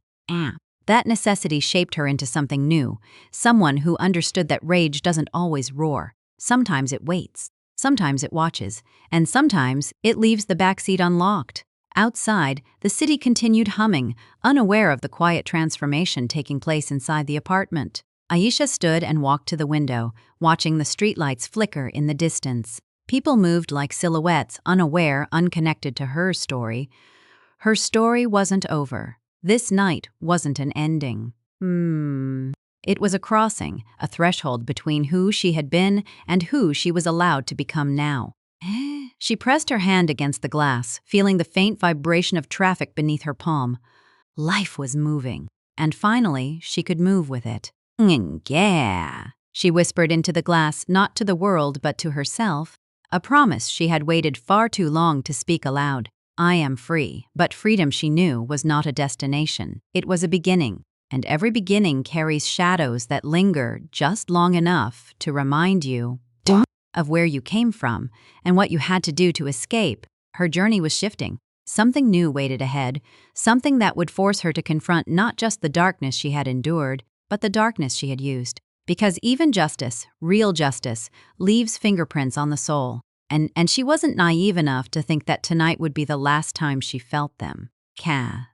That necessity shaped her into something new, someone who understood that rage doesn't always roar. Sometimes it waits, sometimes it watches, and sometimes it leaves the backseat unlocked. Outside, the city continued humming, unaware of the quiet transformation taking place inside the apartment. Ayesha stood and walked to the window, watching the streetlights flicker in the distance. People moved like silhouettes, unaware, unconnected to her story. Her story wasn't over. This night wasn't an ending. It was a crossing, a threshold between who she had been and who she was allowed to become now. She pressed her hand against the glass, feeling the faint vibration of traffic beneath her palm. Life was moving, and finally she could move with it. Yeah, she whispered into the glass, not to the world but to herself, a promise she had waited far too long to speak aloud. I am free, but freedom, she knew, was not a destination. It was a beginning, and every beginning carries shadows that linger just long enough to remind you of where you came from and what you had to do to escape. Her journey was shifting. Something new waited ahead, something that would force her to confront not just the darkness she had endured, but the darkness she had used. Because even justice, real justice, leaves fingerprints on the soul. And she wasn't naive enough to think that tonight would be the last time she felt them.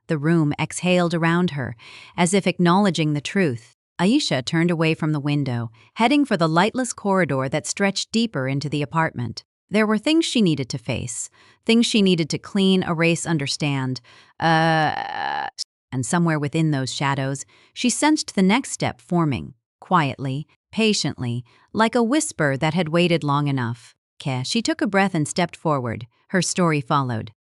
The room exhaled around her, as if acknowledging the truth. Ayesha turned away from the window, heading for the lightless corridor that stretched deeper into the apartment. There were things she needed to face, things she needed to clean, erase, understand. And somewhere within those shadows, she sensed the next step forming, quietly, patiently, like a whisper that had waited long enough. She took a breath and stepped forward. Her story followed.